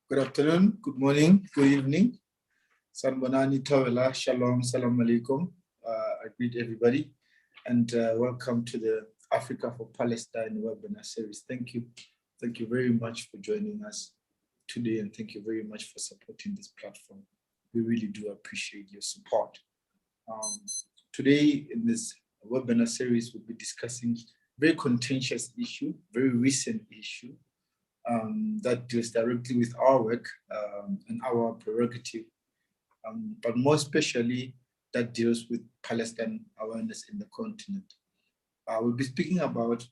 Good afternoon, good morning, good evening. Sanbonani Tawela, Shalom, Salam Alaikum. I greet everybody and welcome to the Africa for Palestine webinar series. Thank you. Thank you very much for joining us today and thank you very much for supporting this platform. We really do appreciate your support. Today in this webinar series, we'll be discussing a very contentious issue, very recent issue, that deals directly with our work and our prerogative, but more especially that deals with Palestine awareness in the continent. We'll be speaking about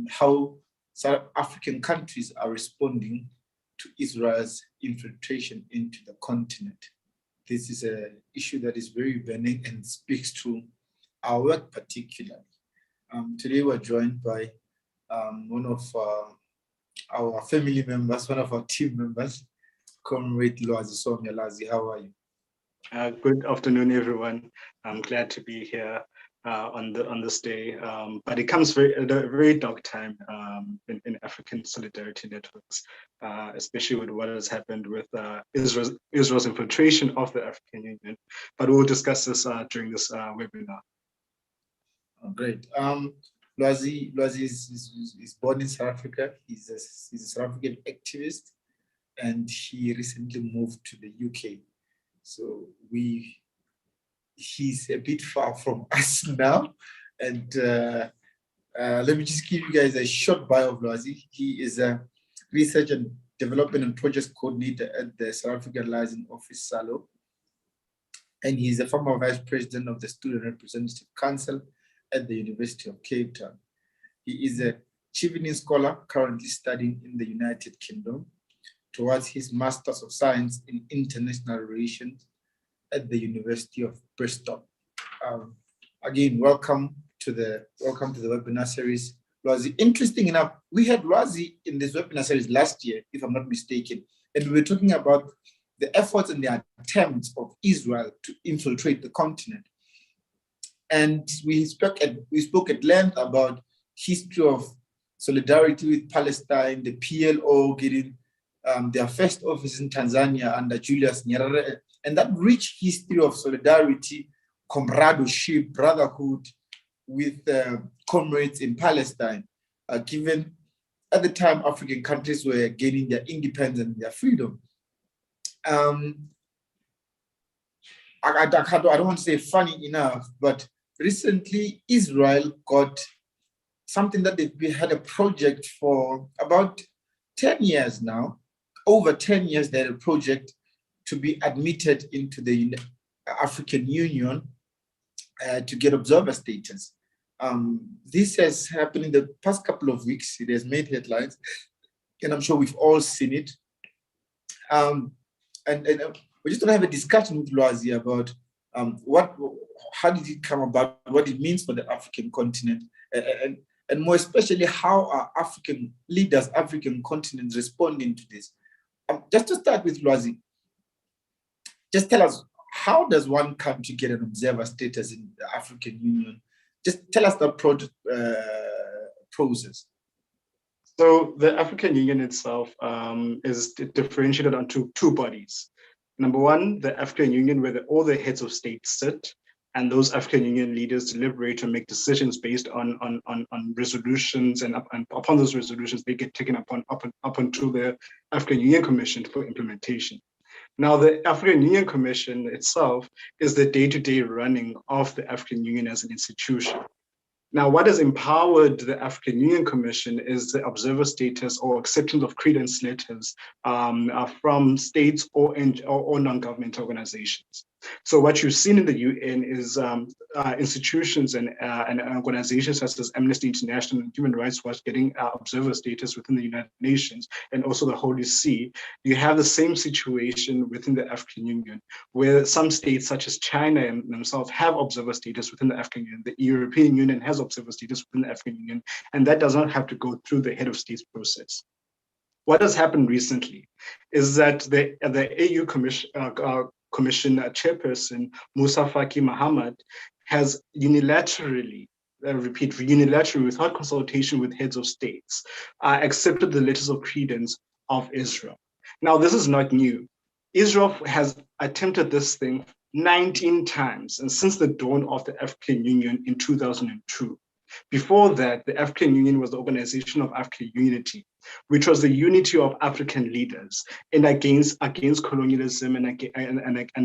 how South African countries are responding to Israel's infiltration into the continent. This is an issue that is very burning and speaks to our work particularly. Today we're joined by one of our family members, one of our team members, Conrad Lawrence. Somya, Lwazi, how are you? Good afternoon, everyone. I'm glad to be here on this day, but it comes at a very dark time in African solidarity networks, especially with what has happened with Israel's infiltration of the African Union. But we'll discuss this during this webinar. Oh, great. Lwazi is born in South Africa. He's a South African activist, and he recently moved to the UK. So he's a bit far from us now. And let me just give you guys a short bio of Lwazi. He is a research and development and projects coordinator at the South African Liaison Office, SALO. And he's a former vice president of the Student Representative Council at the University of Cape Town. He is a Chevening scholar currently studying in the United Kingdom towards his Masters of Science in International Relations at the University of Bristol. Again, welcome to the webinar series, Lwazi. Interesting enough, we had Lwazi in this webinar series last year, if I'm not mistaken, and we were talking about the efforts and the attempts of Israel to infiltrate the continent. And we spoke at length about history of solidarity with Palestine, the PLO getting their first office in Tanzania under Julius Nyerere, and that rich history of solidarity, comradeship, brotherhood with comrades in Palestine, given at the time African countries were gaining their independence and their freedom. I don't want to say funny enough, but recently Israel got something that they had a project for about 10 years now. Over 10 years, they had a project to be admitted into the African Union to get observer status. This has happened in the past couple of weeks. It has made headlines, and I'm sure we've all seen it. And we're just going to have a discussion with Lwazi about how did it come about, what it means for the African continent, and more especially how are African leaders, African continents responding to this. Just to start with, Lwazi, just tell us, how does one come to get an observer status in the African Union? Just tell us the process. So the African Union itself is differentiated onto two bodies. Number one, the African Union, where all the heads of state sit, and those African Union leaders deliberate and make decisions based on resolutions, and upon those resolutions, they get taken up onto the African Union Commission for implementation. Now, the African Union Commission itself is the day-to-day running of the African Union as an institution. Now, what has empowered the African Union Commission is the observer status or acceptance of credence letters from states or non-government organizations. So what you've seen in the UN is institutions and organizations such as Amnesty International and Human Rights Watch getting observer status within the United Nations and also the Holy See. You have the same situation within the African Union, where some states such as China themselves have observer status within the African Union. The European Union has observer status within the African Union, and that does not have to go through the head of states process. What has happened recently is that the AU Commission chairperson, Musa Faki Mohammed, has unilaterally, without consultation with heads of states, accepted the letters of credence of Israel. Now, this is not new. Israel has attempted this thing 19 times, and since the dawn of the African Union in 2002. Before that, the African Union was the Organization of African Unity, which was the unity of African leaders and against colonialism and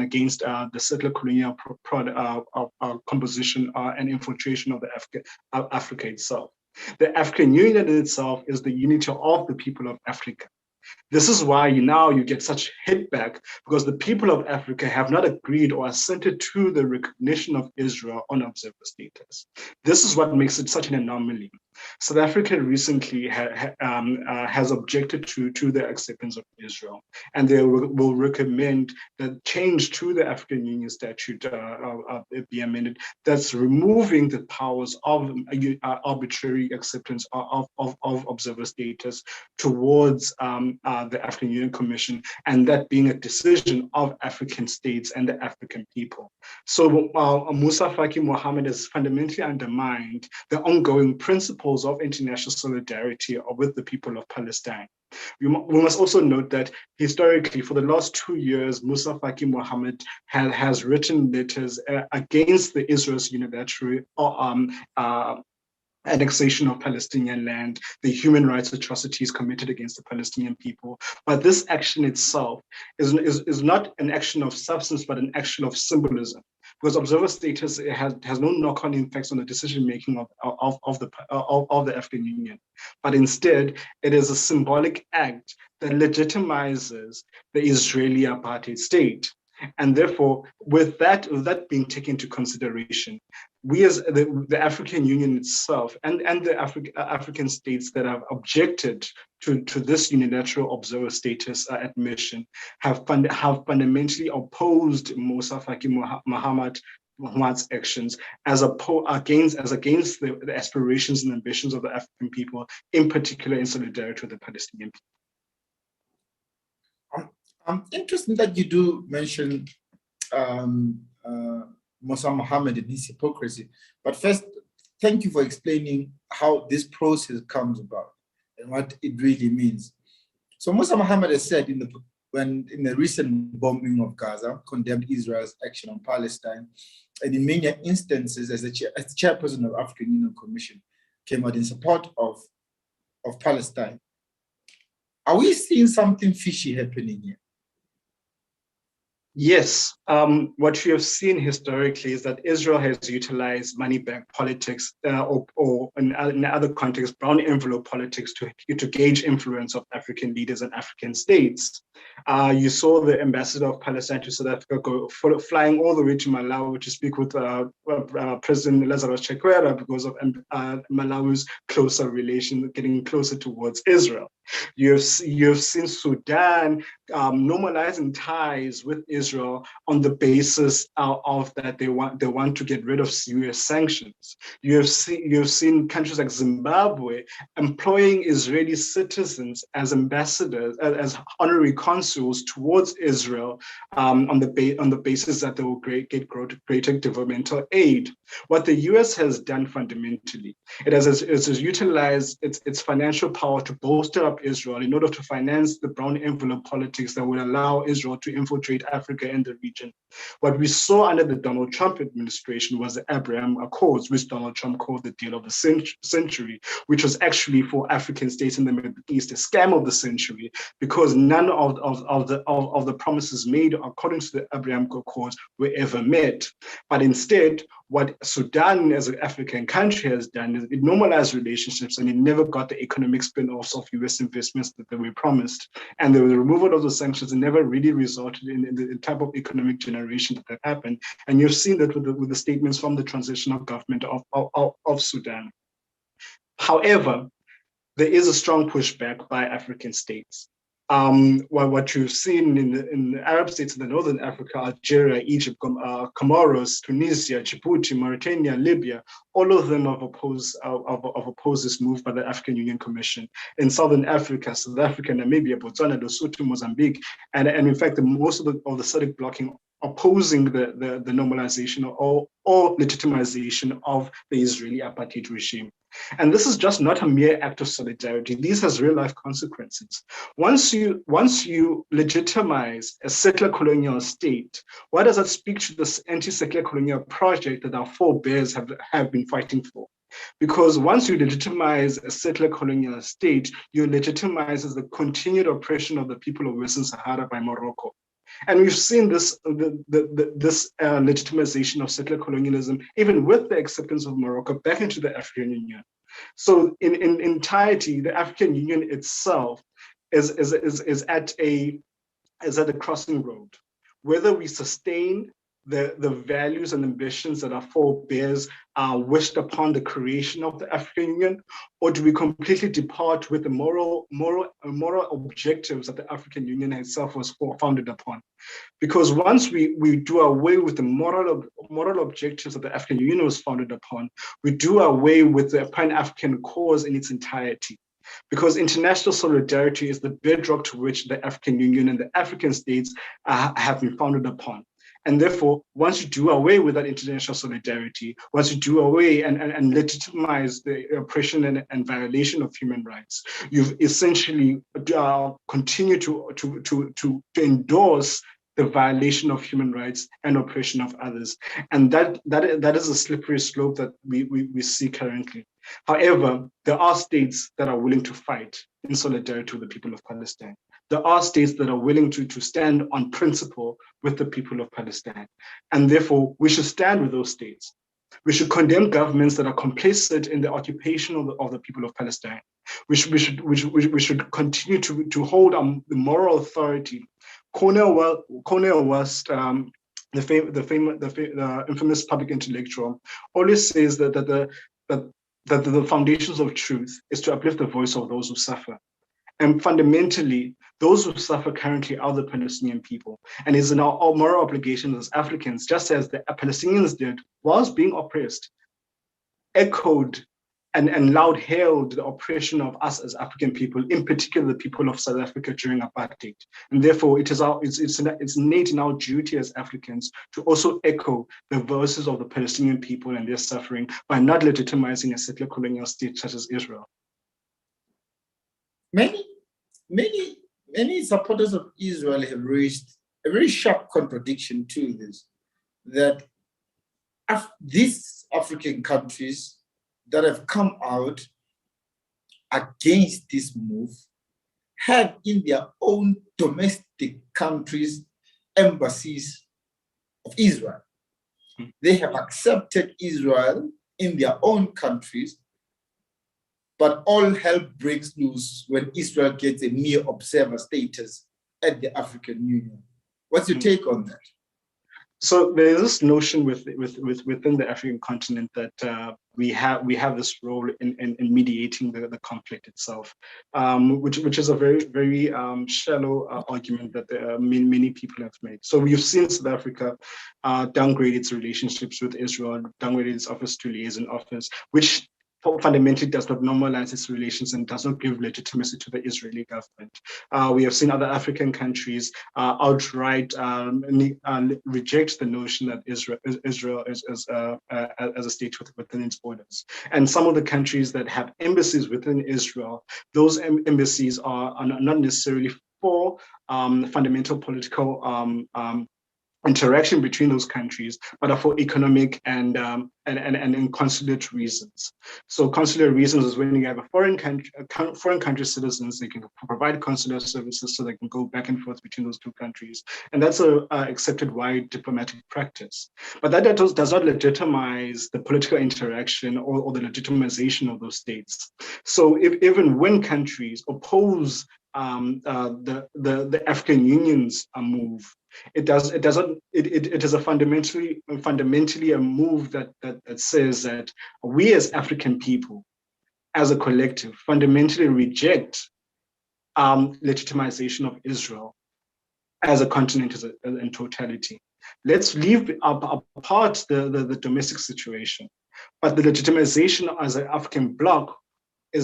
against the settler colonial composition and infiltration of Africa itself. The African Union in itself is the unity of the people of Africa. This is why you get such hitback, because the people of Africa have not agreed or assented to the recognition of Israel on observer status. This is what makes it such an anomaly. South Africa recently has objected to the acceptance of Israel, and they will recommend that change to the African Union Statute be amended. That's removing the powers of arbitrary acceptance of observer status towards the African Union Commission, and that being a decision of African states and the African people. So Moussa Faki Mohammed has fundamentally undermined the ongoing principles of international solidarity with the people of Palestine. We must also note that historically, for the last 2 years, Moussa Faki Mohammed has written letters against the Israel's unilateral annexation of Palestinian land, the human rights atrocities committed against the Palestinian people. But this action itself is not an action of substance, but an action of symbolism. Because observer status has no knock-on effects on the decision-making of the African Union. But instead, it is a symbolic act that legitimizes the Israeli apartheid state. And therefore, with that being taken into consideration, we as the African Union itself and the African states that have objected to this unilateral observer status admission have fundamentally opposed Moussa Faki Mohammed's actions as against the aspirations and ambitions of the African people, in particular in solidarity with the Palestinian people. Interesting that you do mention Moussa Mohammed and his hypocrisy. But first, thank you for explaining how this process comes about and what it really means. So Moussa Mohammed has said in the recent bombing of Gaza, condemned Israel's action on Palestine, and in many instances, as the chairperson of African Union Commission, came out in support of Palestine. Are we seeing something fishy happening here? Yes, what we have seen historically is that Israel has utilized money-back politics or in other contexts, brown envelope politics to gauge influence of African leaders and African states. You saw the ambassador of Palestine to South Africa flying all the way to Malawi to speak with President Lazarus Chakwera because of Malawi's closer relation, getting closer towards Israel. You have seen Sudan normalizing ties with Israel on the basis of that they want to get rid of US sanctions. You have seen countries like Zimbabwe employing Israeli citizens as ambassadors, as honorary consuls towards Israel on the basis that they will get greater developmental aid. What the US has done fundamentally, it has utilized its financial power to bolster up Israel in order to finance the brown envelope politics that would allow Israel to infiltrate Africa and the region. What we saw under the Donald Trump administration was the Abraham Accords, which Donald Trump called the deal of the century, which was actually for African states in the Middle East a scam of the century, because none of the promises made according to the Abraham Accords were ever met. But instead, what Sudan as an African country has done is it normalized relationships, and it never got the economic spin-offs of US investments that they were promised. And the removal of the sanctions never really resulted in the type of economic generation that happened. And you've seen that with the statements from the transitional government of Sudan. However, there is a strong pushback by African states. What you've seen in the Arab states in the Northern Africa, Algeria, Egypt, Comoros, Tunisia, Djibouti, Mauritania, Libya, all of them have opposed this move by the African Union Commission. In Southern Africa, South Africa, Namibia, Botswana, Lesotho, Mozambique, and in fact, most of the SADC blocking opposing the normalization or legitimization of the Israeli apartheid regime. And this is just not a mere act of solidarity. This has real life consequences. Once you legitimize a settler colonial state, what does that speak to this anti-settler colonial project that our forebears have been fighting for? Because once you legitimize a settler colonial state, you legitimize the continued oppression of the people of Western Sahara by Morocco. And we've seen this legitimization of settler colonialism, even with the acceptance of Morocco back into the African Union. So in entirety, the African Union itself is at a crossing road. Whether we sustain the values and ambitions that our forebears wished upon the creation of the African Union, or do we completely depart with the moral objectives that the African Union itself was founded upon? Because once we do away with the moral objectives that the African Union was founded upon, we do away with the Pan-African cause in its entirety. Because international solidarity is the bedrock to which the African Union and the African states have been founded upon. And therefore, once you do away with that international solidarity, once you do away and legitimize the oppression and violation of human rights, you've essentially continued to endorse the violation of human rights and oppression of others. And that is a slippery slope that we see currently. However, there are states that are willing to fight in solidarity with the people of Palestine. There are states that are willing to stand on principle with the people of Palestine. And therefore, we should stand with those states. We should condemn governments that are complicit in the occupation of the people of Palestine. We should continue to hold the moral authority. Cornel West, the infamous public intellectual, always says that the foundations of truth is to uplift the voice of those who suffer. And fundamentally, those who suffer currently are the Palestinian people. And it's in our moral obligation as Africans, just as the Palestinians did, whilst being oppressed, echoed and loud hailed the oppression of us as African people, in particular the people of South Africa during apartheid. And therefore, it's innate in our duty as Africans to also echo the voices of the Palestinian people and their suffering by not legitimizing a settler colonial state such as Israel. Many supporters of Israel have raised a very sharp contradiction to this, that these African countries that have come out against this move have in their own domestic countries embassies of Israel. They have accepted Israel in their own countries, but all hell breaks loose when Israel gets a mere observer status at the African Union. What's your take on that? So there's this notion within the African continent that we have this role in mediating the conflict itself, which is a very shallow argument that many people have made. So we've seen South Africa downgrade its relationships with Israel, downgrade its office to liaison office, which fundamentally does not normalize its relations and does not give legitimacy to the Israeli government. We have seen other African countries outright reject the notion that Israel is as a state within its borders. And some of the countries that have embassies within Israel, those embassies are not necessarily for fundamental political interaction between those countries, but are for economic and consulate reasons. So consular reasons is when you have a foreign country citizens, they can provide consular services so they can go back and forth between those two countries. And that's a accepted wide diplomatic practice. But that does not legitimize the political interaction or the legitimization of those states. So even when countries oppose the African Union's move, it is a fundamentally a move that says that we as African people, as a collective, fundamentally reject legitimization of Israel as a continent in totality. Let's leave apart the domestic situation, but the legitimization as an African bloc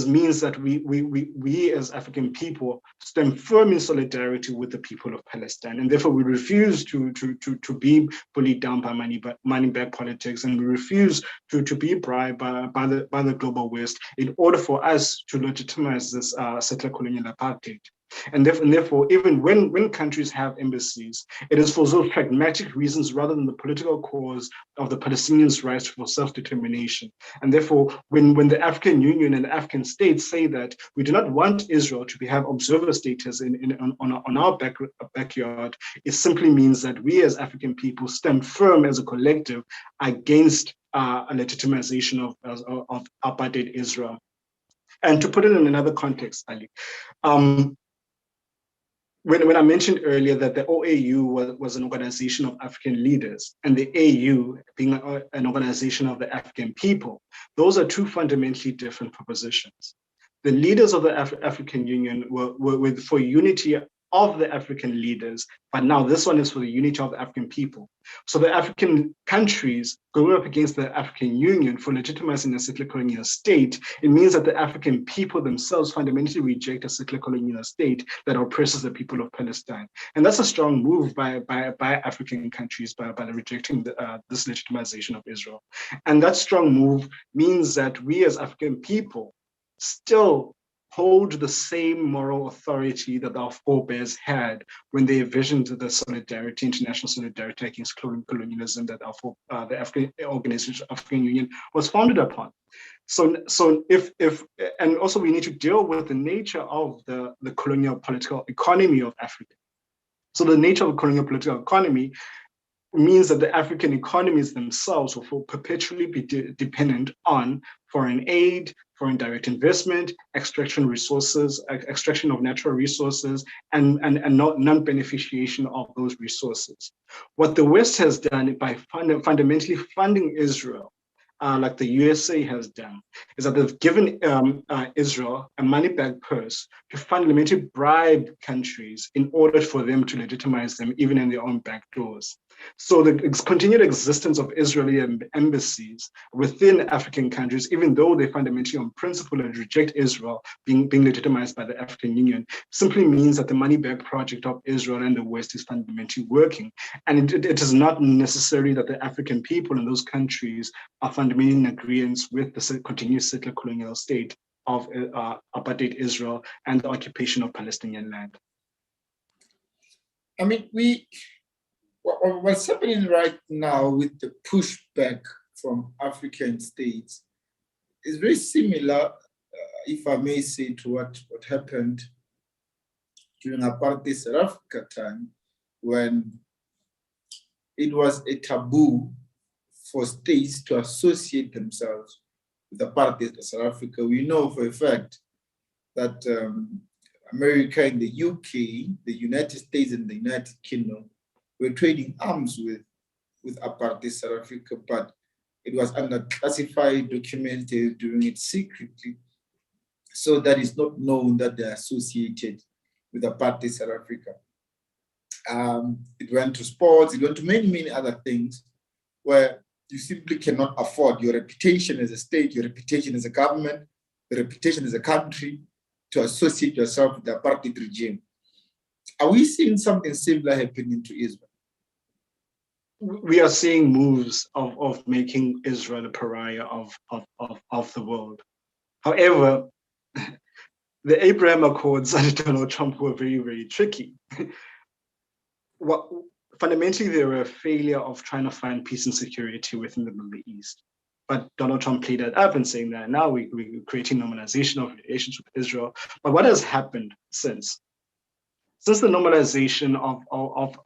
means that we as African people stand firm in solidarity with the people of Palestine, and therefore we refuse to be bullied down by money back politics, and we refuse to be bribed by the global West in order for us to legitimize this settler colonial apartheid. And therefore, even when countries have embassies, it is for those pragmatic reasons rather than the political cause of the Palestinians' rights for self-determination. And therefore, when the African Union and the African states say that we do not want Israel to have observer status on our backyard, it simply means that we as African people stand firm as a collective against a legitimization of apartheid Israel. And to put it in another context, Ali, when I mentioned earlier that the OAU was an organization of African leaders and the AU being an organization of the African people, those are two fundamentally different propositions. The leaders of the African Union were for unity of the African leaders, but now this one is for the unity of the African people. So the African countries going up against the African Union for legitimizing a settler colonial state, it means that the African people themselves fundamentally reject a settler colonial state that oppresses the people of Palestine. And that's a strong move by African countries by rejecting this legitimization of Israel. And that strong move means that we as African people still hold the same moral authority that our forebears had when they envisioned the solidarity, international solidarity against colonialism that the African Organization, African Union was founded upon. So if and also we need to deal with the nature of the colonial political economy of Africa. So the nature of the colonial political economy means that the African economies themselves will perpetually be dependent on foreign aid, foreign direct investment, extraction of natural resources, and non-beneficiation of those resources. What the West has done by fundamentally funding Israel, like the USA has done, is that they've given Israel a money-back purse to fundamentally bribe countries in order for them to legitimize them even in their own back doors. So the continued existence of Israeli embassies within African countries, even though they fundamentally on principle reject Israel being legitimized by the African Union, simply means that the money-back project of Israel and the West is fundamentally working. And it is not necessary that the African people in those countries are fundamentally in agreement with the continued settler colonial state of apartheid Israel and the occupation of Palestinian land. I mean, what's happening right now with the pushback from African states is very similar, if I may say, to what happened during apartheid South Africa time, when it was a taboo for states to associate themselves with apartheid South Africa. We know for a fact that America and the UK, the United States and the United Kingdom were trading arms with apartheid South Africa, but it was under classified documents. They were doing it secretly, so that it's not known that they're associated with apartheid South Africa. It went to sports, it went to many other things where you simply cannot afford your reputation as a state, your reputation as a government, your reputation as a country to associate yourself with the apartheid regime. Are we seeing something similar happening to Israel? We are seeing moves of making Israel a pariah of the world. However, the Abraham Accords under Donald Trump were very tricky. Fundamentally, they were a failure of trying to find peace and security within the Middle East. But Donald Trump played that up and saying that now we're creating normalization of relations with Israel. But what has happened since? Since the normalization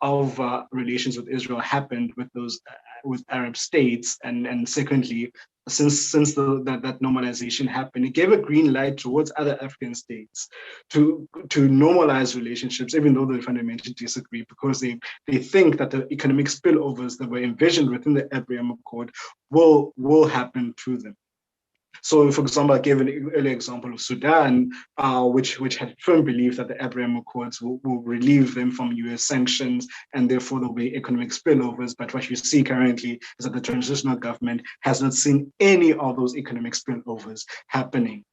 of relations with Israel happened with Arab states, and secondly, since that normalization happened, it gave a green light towards other African states to normalize relationships, even though they fundamentally disagree, because they think that the economic spillovers that were envisioned within the Abraham Accord will happen to them. So, for example, I gave an earlier example of Sudan, which had firm belief that the Abraham Accords will relieve them from US sanctions, and therefore there'll be economic spillovers. But what you see currently is that the transitional government has not seen any of those economic spillovers happening.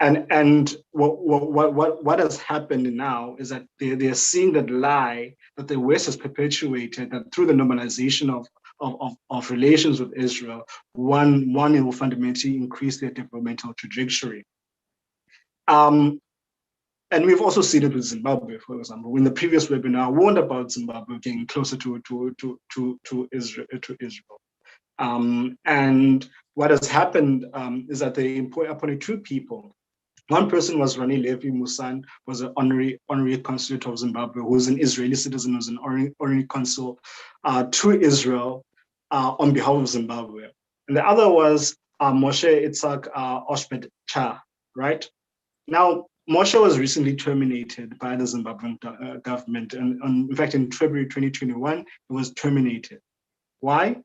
And what has happened now is that they're seeing that lie that the West has perpetuated, that through the normalization of relations with Israel, one it will fundamentally increase their developmental trajectory. And we've also seen it with Zimbabwe, for example. In the previous webinar, I warned about Zimbabwe getting closer to Israel. And what has happened is that they appointed two people. One person was Rani Levi Musan, was an honorary consulate of Zimbabwe, who was an Israeli citizen, who was an honorary consul to Israel on behalf of Zimbabwe. And the other was Moshe Itzhak Oshpet Cha, right? Now, Moshe was recently terminated by the Zimbabwean government. And in fact, in February 2021, it was terminated. Why?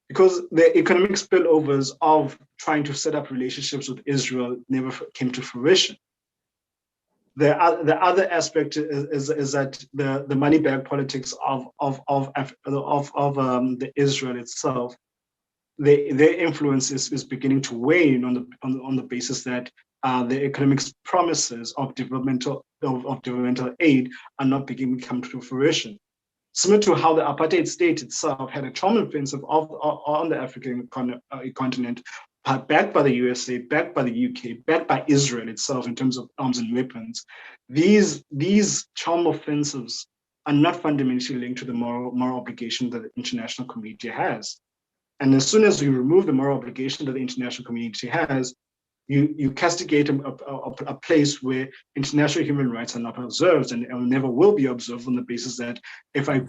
Because the economic spillovers of trying to set up relationships with Israel never came to fruition. The other aspect is that the money bag politics of the Israel itself, their influence is beginning to wane on the basis that the economic promises of developmental aid are not beginning to come to fruition. Similar to how the apartheid state itself had a trauma offensive on the African continent, backed by the USA, backed by the UK, backed by Israel itself in terms of arms and weapons. These trauma offensives are not fundamentally linked to the moral obligation that the international community has. And as soon as you remove the moral obligation that the international community has, you castigate a place where international human rights are not observed and never will be observed on the basis that if I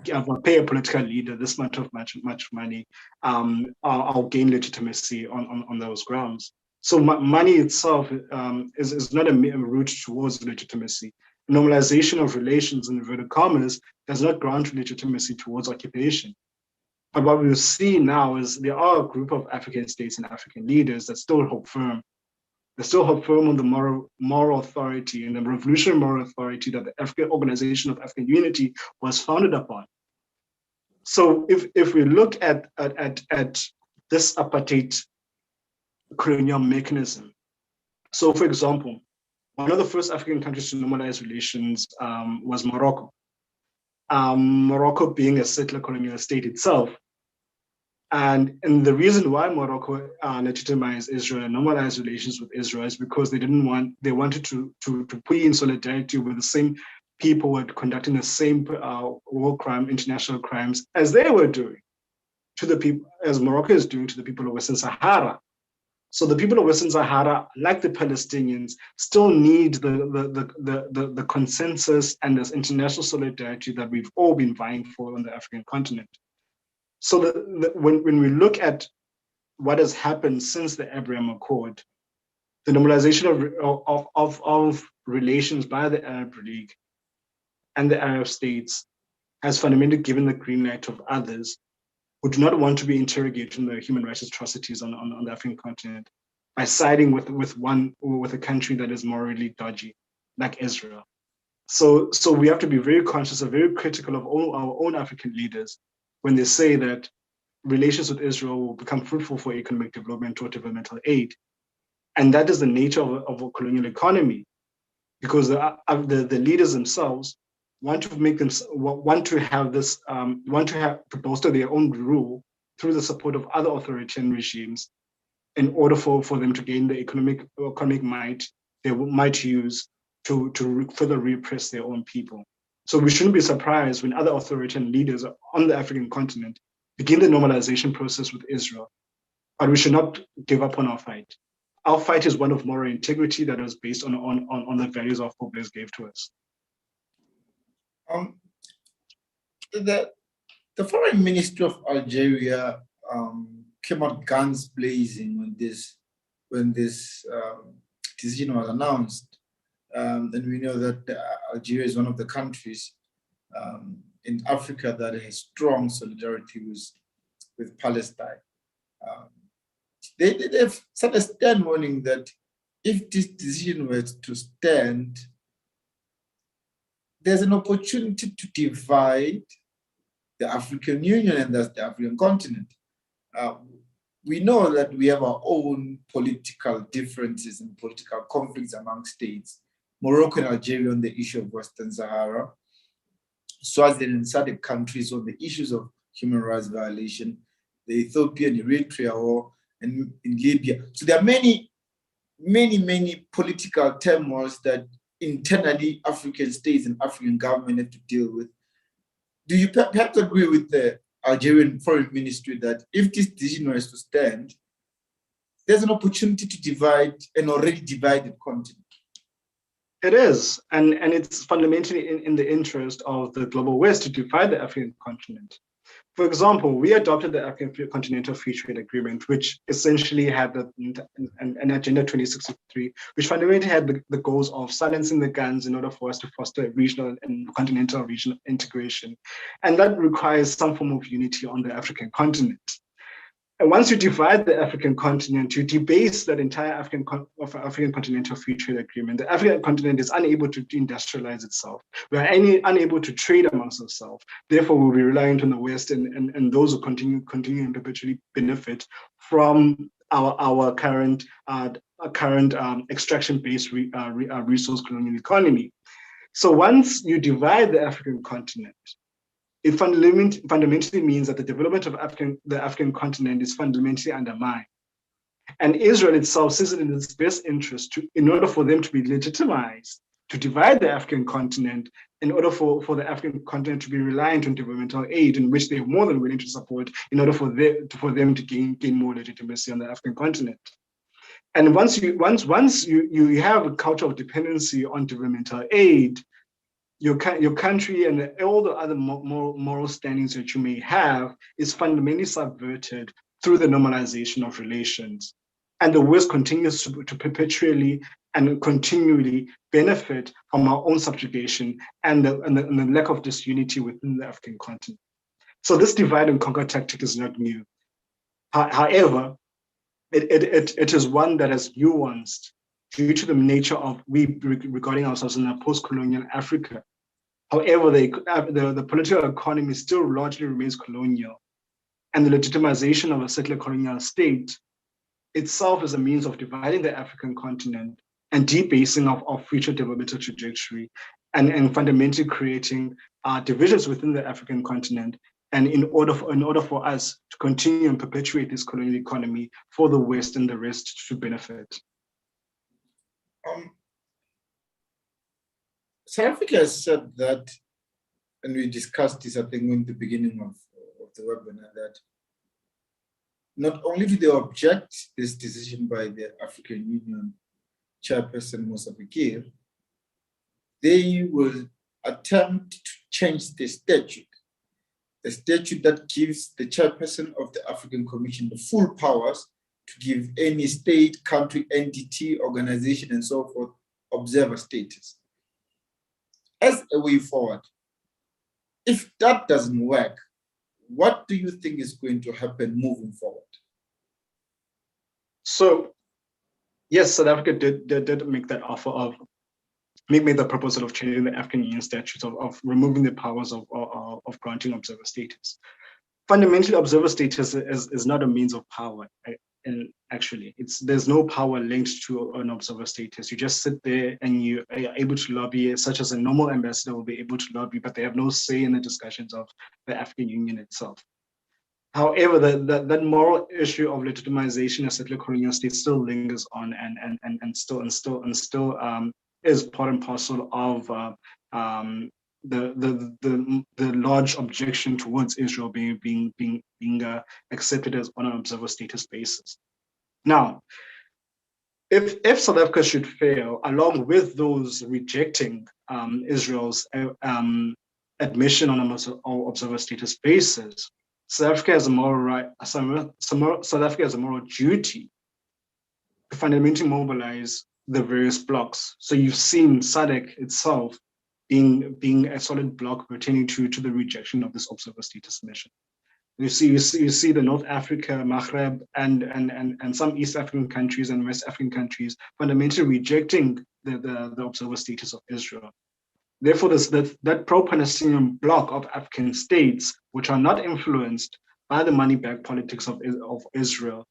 pay a political leader this much money, I'll gain legitimacy on those grounds. So money itself is not a route towards legitimacy. Normalization of relations in inverted commas does not grant legitimacy towards occupation. But what we see now is there are a group of African states and African leaders that still hold firm. They still hold firm on the moral authority and the revolutionary moral authority that the African Organization of African Unity was founded upon. So if we look at this apartheid colonial mechanism, so for example, one of the first African countries to normalize relations was Morocco. Morocco being a settler colonial state itself. And the reason why Morocco legitimized Israel and normalized relations with Israel is because they wanted to put in solidarity with the same people who were conducting the same war crime, international crimes as they were doing to the people, as Morocco is doing to the people of Western Sahara. So the people of Western Sahara, like the Palestinians, still need the consensus and this international solidarity that we've all been vying for on the African continent. So when we look at what has happened since the Abraham Accord, the normalization of relations by the Arab League and the Arab states has fundamentally given the green light of others who do not want to be interrogating the human rights atrocities on the African continent by siding with a country that is morally dodgy, like Israel. So we have to be very conscious and very critical of all our own African leaders when they say that relations with Israel will become fruitful for economic development or developmental aid. And that is the nature of a colonial economy, because the leaders themselves want to bolster their own rule through the support of other authoritarian regimes in order for them to gain the economic might they might use to further repress their own people. So we shouldn't be surprised when other authoritarian leaders on the African continent begin the normalization process with Israel. But we should not give up on our fight. Our fight is one of moral integrity that is based on the values our forebears gave to us. The foreign ministry of Algeria came out guns blazing when this decision was announced. And we know that Algeria is one of the countries in Africa that has strong solidarity with Palestine. They've set a stern warning that if this decision were to stand, there's an opportunity to divide the African Union and thus the African continent. we know that we have our own political differences and political conflicts among states. Morocco and Algeria on the issue of Western Sahara, Swaziland and SADC countries on the issues of human rights violation, the Ethiopian Eritrea war, and in Libya. So there are many political turmoils that internally African states and African government have to deal with. Do you perhaps agree with the Algerian foreign ministry that if this decision was to stand, there's an opportunity to divide an already divided continent? It is, and it's fundamentally in the interest of the global West to divide the African continent. For example, we adopted the African Continental Free Trade Agreement, which essentially had an Agenda 2063, which fundamentally had the goals of silencing the guns in order for us to foster regional and continental regional integration. And that requires some form of unity on the African continent. And once you divide the African continent, you debase that entire African Continental Free Trade Agreement. The African continent is unable to industrialize itself. We are unable to trade amongst ourselves. Therefore, we'll be reliant on the West and those who continue and perpetually benefit from our current extraction-based resource colonial economy. So once you divide the African continent, it fundamentally means that the development of the African continent is fundamentally undermined. And Israel itself sees it in its best interest in order for them to be legitimized, to divide the African continent, in order for the African continent to be reliant on developmental aid, in which they are more than willing to support in order for them to gain more legitimacy on the African continent. And once you have a culture of dependency on developmental aid, your country and all the other moral standings that you may have is fundamentally subverted through the normalization of relations. And the West continues to perpetually and continually benefit from our own subjugation and the lack of disunity within the African continent. So this divide and conquer tactic is not new. However, it is one that is nuanced due to the nature of we regarding ourselves in a post-colonial Africa. However, the political economy still largely remains colonial, and the legitimization of a settler colonial state itself is a means of dividing the African continent and debasing of future developmental trajectory, and fundamentally creating divisions within the African continent. And in order for us to continue and perpetuate this colonial economy for the West and the rest to benefit. South Africa has said that, and we discussed this, I think, in the beginning of the webinar, that not only do they object this decision by the African Union chairperson, Musa Bekir, they will attempt to change the statute that gives the chairperson of the African Commission the full powers to give any state, country, entity, organization, and so forth, observer status. As a way forward, if that doesn't work, what do you think is going to happen moving forward? So, yes, South Africa did make that offer of made the proposal of changing the African Union statutes of removing the powers of granting observer status. Fundamentally, observer status is not a means of power. And actually, there's no power linked to an observer status. You just sit there and you are able to lobby, such as a normal ambassador will be able to lobby, but they have no say in the discussions of the African Union itself. However, that moral issue of legitimization of settler colonial states still lingers on and still is part and parcel of the large objection towards Israel being accepted as on an observer status basis. Now, if South Africa should fail, along with those rejecting Israel's admission on an observer status basis, South Africa has a moral right. South Africa has a moral duty to fundamentally mobilize the various blocks. So you've seen SADC itself being a solid block pertaining to the rejection of this observer status mission. You see the North Africa, Maghreb, and some East African countries and West African countries fundamentally rejecting the observer status of Israel. Therefore, that pro-Palestinian bloc of African states, which are not influenced by the money-backed politics of Israel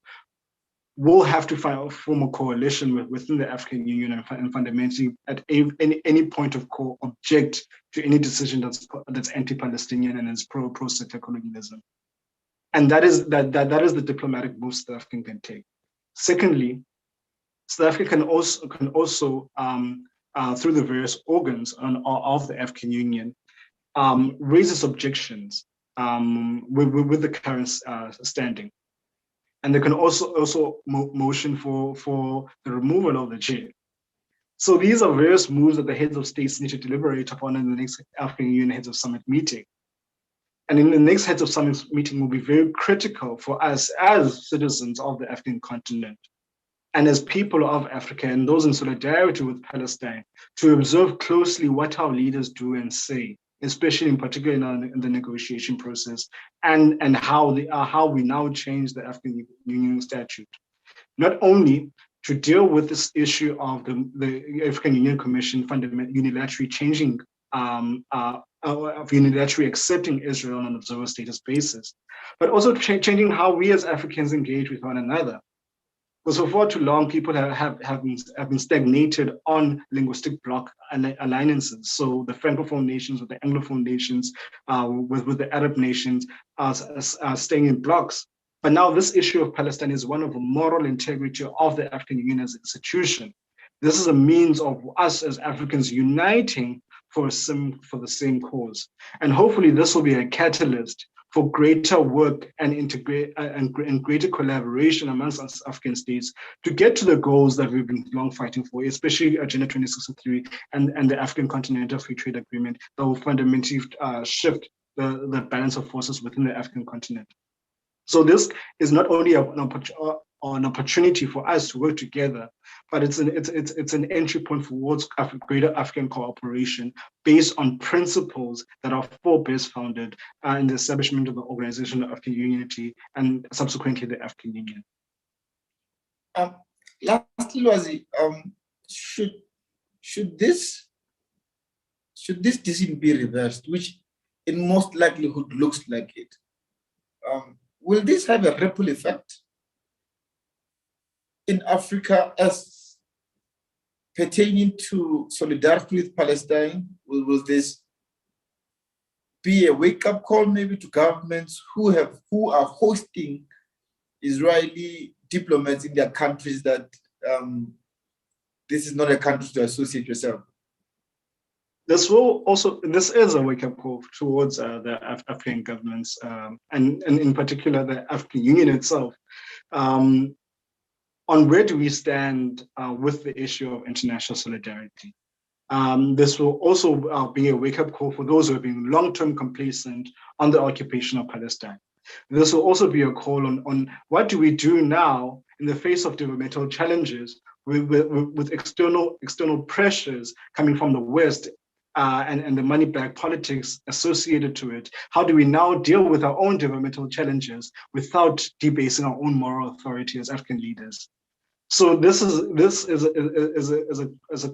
will have to form a coalition within the African Union and fundamentally at any point of call object to any decision that's anti-Palestinian and is pro-settler colonialism. And that is the diplomatic moves South Africa can take. Secondly, South Africa can also through the various organs of the African Union raise its objections with the current standing. And they can also motion for the removal of the chair. So these are various moves that the heads of states need to deliberate upon in the next African Union Heads of Summit meeting. And in the next Heads of Summit meeting will be very critical for us as citizens of the African continent and as people of Africa and those in solidarity with Palestine to observe closely what our leaders do and say, especially in particular in the negotiation process, and how we now change the African Union Statute. Not only to deal with this issue of the African Union Commission unilaterally changing, of unilaterally accepting Israel on an observer status basis, but also changing how we as Africans engage with one another. Because for far too long, people have been stagnated on linguistic bloc alliances. So the Francophone nations with the Anglophone nations, with the Arab nations are staying in blocks. But now this issue of Palestine is one of the moral integrity of the African Union as an institution. This is a means of us as Africans uniting for the same cause. And hopefully this will be a catalyst for greater work and greater collaboration amongst us African states to get to the goals that we've been long fighting for, especially Agenda 2063 and the African Continental Free Trade Agreement that will fundamentally shift the balance of forces within the African continent. So this is not only an opportunity for us to work together, but it's an entry point towards greater African cooperation based on principles that are best founded in the establishment of the Organization of African Unity and subsequently the African Union. Lastly, Lwazi, should this decision be reversed, which in most likelihood looks like it? Will this have a ripple effect in Africa as pertaining to solidarity with Palestine? Will this be a wake-up call maybe to governments who are hosting Israeli diplomats in their countries that this is not a country to associate yourself? This is a wake-up call towards the African governments and in particular the African Union itself on where do we stand with the issue of international solidarity. This will also be a wake-up call for those who have been long-term complacent on the occupation of Palestine. This will also be a call on what do we do now in the face of developmental challenges with external pressures coming from the West and the money-backed politics associated to it. How do we now deal with our own developmental challenges without debasing our own moral authority as African leaders? So this is a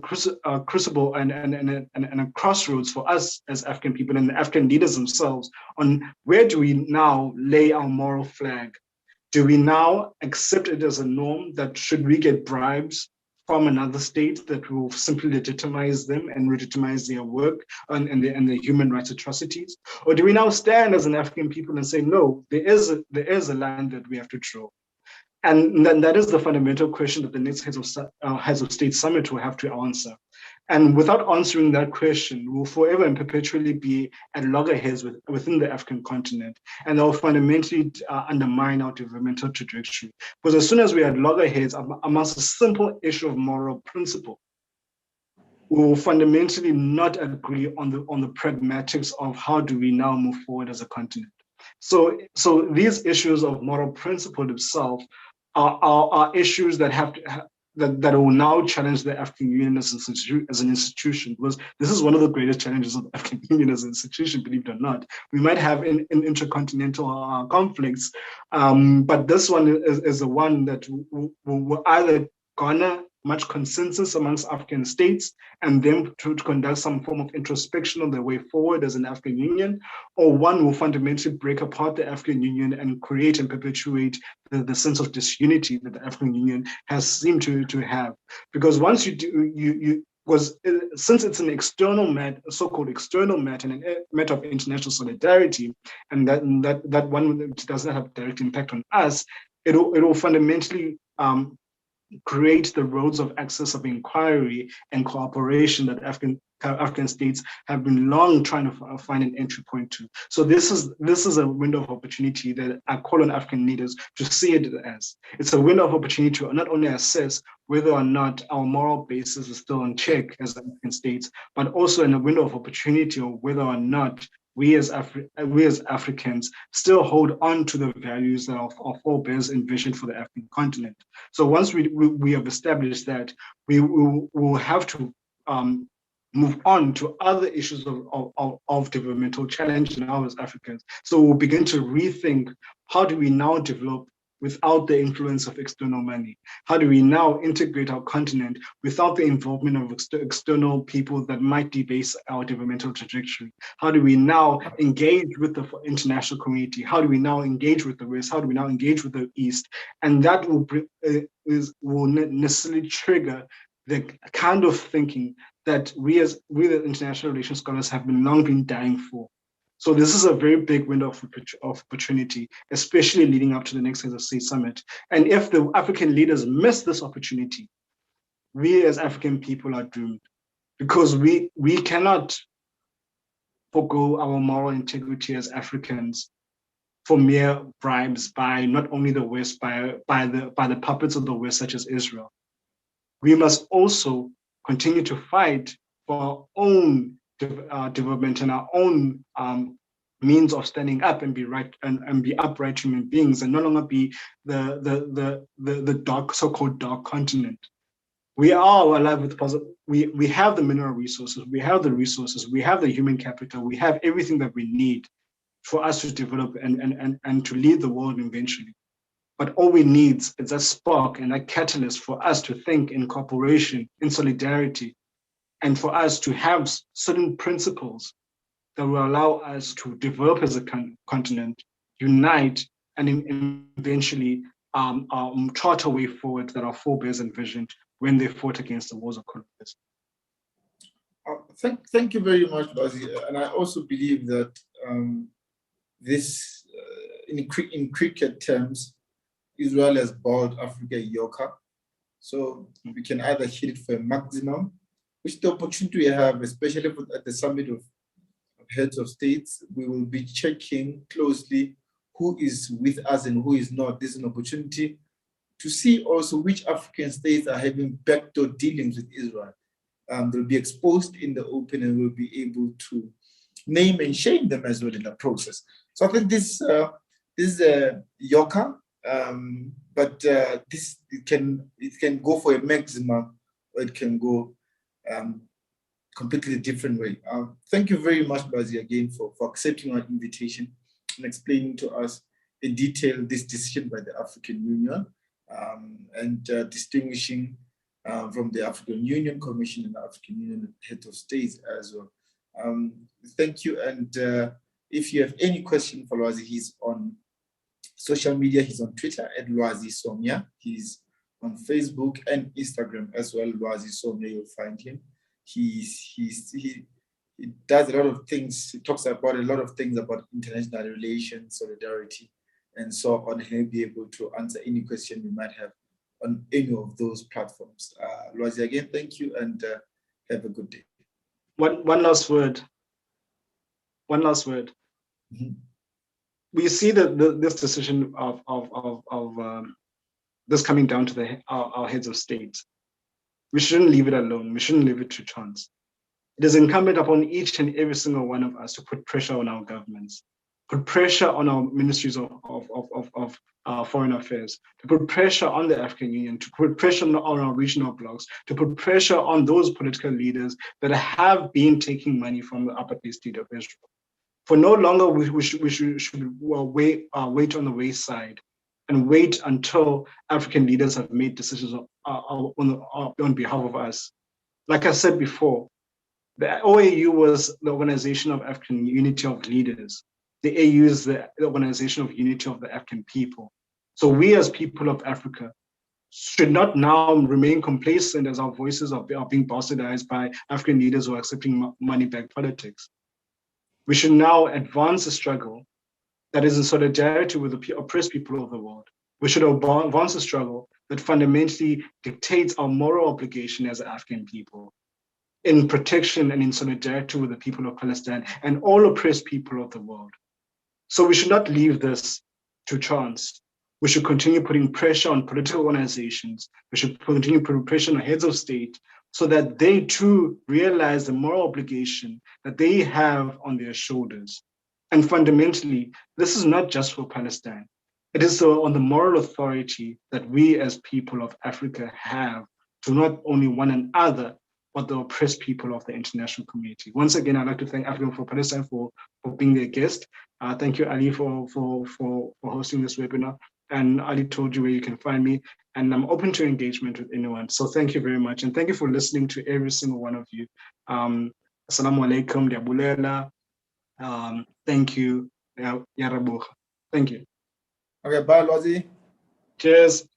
crucible and a crossroads for us as African people and the African leaders themselves on where do we now lay our moral flag? Do we now accept it as a norm that should we get bribes from another state that will simply legitimize them and legitimize their work and the human rights atrocities? Or do we now stand as an African people and say, no, there is a line that we have to draw? And then that is the fundamental question that the next Heads of State Summit will have to answer. And without answering that question, we'll forever and perpetually be at loggerheads within the African continent, and that will fundamentally undermine our developmental trajectory. Because as soon as we are at loggerheads amongst a simple issue of moral principle, we will fundamentally not agree on the pragmatics of how do we now move forward as a continent. So these issues of moral principle itself are issues that that will now challenge the African Union as an institution, because this is one of the greatest challenges of the African Union as an institution, believe it or not. We might have in intercontinental conflicts, but this one is the one that will either garner much consensus amongst African states and them to conduct some form of introspection on their way forward as an African Union, or one will fundamentally break apart the African Union and create and perpetuate the sense of disunity that the African Union has seemed to have. Because once you do, since it's an external matter, so-called external matter, and a matter of international solidarity, and that one does not have direct impact on us, it will fundamentally create the roads of access of inquiry and cooperation that African states have been long trying to find an entry point to. So this is a window of opportunity that I call on African leaders to see it as. It's a window of opportunity to not only assess whether or not our moral basis is still in check as African states, but also in a window of opportunity of whether or not we as Africans still hold on to the values that our forebears envisioned for the African continent. So once we have established that, we will have to move on to other issues of developmental challenge now as Africans. So we'll begin to rethink, how do we now develop without the influence of external money? How do we now integrate our continent without the involvement of external people that might debase our developmental trajectory? How do we now engage with the international community? How do we now engage with the West? How do we now engage with the East? And that will necessarily trigger the kind of thinking that we the international relations scholars have long been dying for. So this is a very big window of opportunity, especially leading up to the next Heads of State Summit. And if the African leaders miss this opportunity, we as African people are doomed, because we cannot forgo our moral integrity as Africans for mere bribes by not only the West, by the puppets of the West, such as Israel. We must also continue to fight for our own development and our own means of standing up and be right and be upright human beings, and no longer be the dark, so-called dark continent. We are alive with positive. We have the mineral resources, we have the resources, we have the human capital, we have everything that we need for us to develop and to lead the world eventually. But all we need is that spark and that catalyst for us to think in cooperation, in solidarity, and for us to have certain principles that will allow us to develop as a continent, unite, and eventually chart a way forward that our forebears envisioned when they fought against the wars of colonialism. Thank you very much, Lwazi. And I also believe that this, in cricket terms, Israel has bowled Africa a Yorker. So we can either hit it for a maximum, which the opportunity we have, especially at the summit of heads of states, we will be checking closely who is with us and who is not. This is an opportunity to see also which African states are having backdoor dealings with Israel. They'll be exposed in the open, and we'll be able to name and shame them as well in the process. So I think this is a Yorker, but it can go for a maximum, or it can go completely different way. Thank you very much, Lwazi, again for accepting our invitation and explaining to us in detail this decision by the African Union, and distinguishing from the African Union Commission and the African Union Head of States as well. Thank you. And if you have any question for Lwazi, he's on social media. He's on Twitter at Lwazi Somya. He's on Facebook and Instagram as well. Lwazi Somya, you'll find him. He does a lot of things. He talks about a lot of things about international relations, solidarity, and so on. He'll be able to answer any question you might have on any of those platforms. Lwazi, again, thank you, and have a good day. One last word. Mm-hmm. We see that this decision of this coming down to our heads of state. We shouldn't leave it alone. We shouldn't leave it to chance. It is incumbent upon each and every single one of us to put pressure on our governments, put pressure on our ministries of foreign affairs, to put pressure on the African Union, to put pressure on our regional blocs, to put pressure on those political leaders that have been taking money from the apartheid state of Israel. For no longer we should wait on the wayside and wait until African leaders have made decisions on behalf of us. Like I said before, the OAU was the Organization of African Unity of Leaders. The AU is the Organization of Unity of the African People. So we as people of Africa should not now remain complacent as our voices are being bastardized by African leaders who are accepting money-backed politics. We should now advance a struggle that is in solidarity with the oppressed people of the world. We should advance a struggle that fundamentally dictates our moral obligation as African people in protection and in solidarity with the people of Palestine and all oppressed people of the world. So we should not leave this to chance. We should continue putting pressure on political organizations. We should continue putting pressure on heads of state so that they too realize the moral obligation that they have on their shoulders. And fundamentally, this is not just for Palestine. It is on the moral authority that we as people of Africa have to not only one another, but the oppressed people of the international community. Once again, I'd like to thank Africa for Palestine for being their guest. Thank you, Ali, for hosting this webinar. And Ali told you where you can find me, and I'm open to engagement with anyone. So thank you very much. And thank you for listening to every single one of you. Assalamu alaikum, diabulela. Thank you. Thank you. Okay, bye, Lwazi. Cheers.